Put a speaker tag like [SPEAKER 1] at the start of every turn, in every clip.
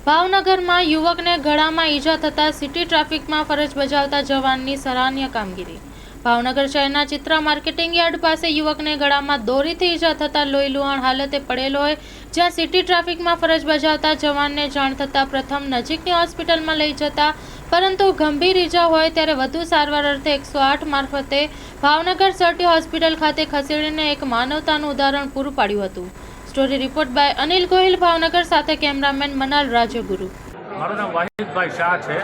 [SPEAKER 1] ભાવનગરમાં યુવકને ગળામાં ઈજા થતાં સિટી ટ્રાફિકમાં ફરજ બજાવતા જવાનની સરાહનીય કામગીરી। ભાવનગર શહેરના ચિત્રા માર્કેટિંગ યાર્ડ પાસે યુવકને ગળામાં દોરીથી ઈજા થતાં લોહીલુહાણ હાલતે પડેલો હોય, જ્યાં સિટી ટ્રાફિકમાં ફરજ બજાવતા જવાનને જાણ થતાં પ્રથમ નજીકની હોસ્પિટલમાં લઈ જતા, પરંતુ ગંભીર ઈજા હોય ત્યારે વધુ સારવાર અર્થે 108 મારફતે ભાવનગર સટી હોસ્પિટલ ખાતે ખસેડીને એક માનવતાનું ઉદાહરણ પૂરું પાડ્યું હતું। Story report by Anil Gohil, Bhavnagar, સાથે કેમેરામેન મનાલ રાજગુરુ।
[SPEAKER 2] મારું નામ વાહિદભાઈ શાહ છે।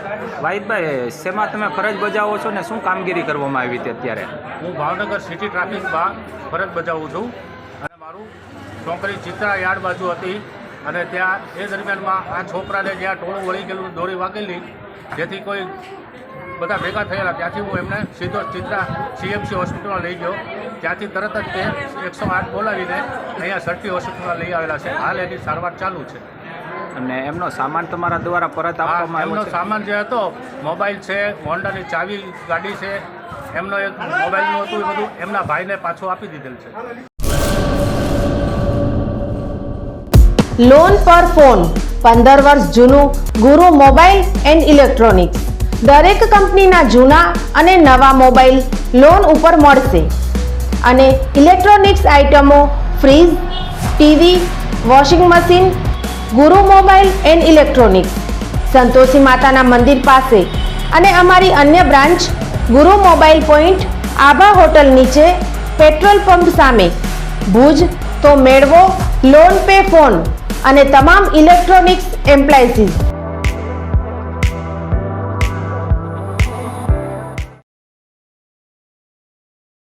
[SPEAKER 3] વાહિદભાઈ, શેમાં તમે ફરજ બજાવો છો ને શું કામગીરી કરવામાં આવી હતી અત્યારે?
[SPEAKER 2] હું ભાવનગર સિટી ટ્રાફિકમાં ફરજ બજાવું છું અને મારું છોકરી ચિત્રા યાર્ડ બાજુ હતી અને ત્યાં એ દરમિયાનમાં આ છોકરાને જ્યાં ટોળું વળી ગયેલું, દોરી વાગેલી, જેથી કોઈ બધા ભેગા થયેલા, ત્યાંથી હું એમને સીધો ચિત્રા CMC હોસ્પિટલમાં લઈ ગયો। ત્યાંથી તરત જ તે 108 બોલાવીને અહીંયા સટી હોસ્પિટલમાં લઈ આવેલા છે। હાલ એની સારવાર ચાલુ છે।
[SPEAKER 3] અને એમનો સામાન તમારા દ્વારા પરત આપવામાં
[SPEAKER 2] એમનો
[SPEAKER 3] આવ્યો છે?
[SPEAKER 2] સામાન જે હતો, મોબાઈલ છે, હોન્ડાની ચાવી ગાડી છે, એમનો એક મોબાઈલનું હતું, એ બધું એમના ભાઈને પાછું આપી દીધેલ છે।
[SPEAKER 4] લોન પર ફોન 15 વર્ષ જૂનું ગુરુ મોબાઈલ એન્ડ ઇલેક્ટ્રોનિક્સ। દરેક કંપનીના જૂના અને નવા મોબાઈલ લોન ઉપર મળશે અને ઇલેક્ટ્રોનિક્સ આઇટમો ફ્રીજ, ટીવી, વોશિંગ મશીન। ગુરુ મોબાઈલ એન્ડ ઇલેક્ટ્રોનિક્સ, સંતોષી માતાના મંદિર પાસે અને અમારી અન્ય બ્રાન્ચ ગુરુ મોબાઈલ પોઈન્ટ, આભા હોટલ નીચે, પેટ્રોલ પંપ સામે, ભુજ। તો મેળવો લોન પે ફોન અને તમામ ઇલેક્ટ્રોનિક્સ એપ્લાયન્સીસ।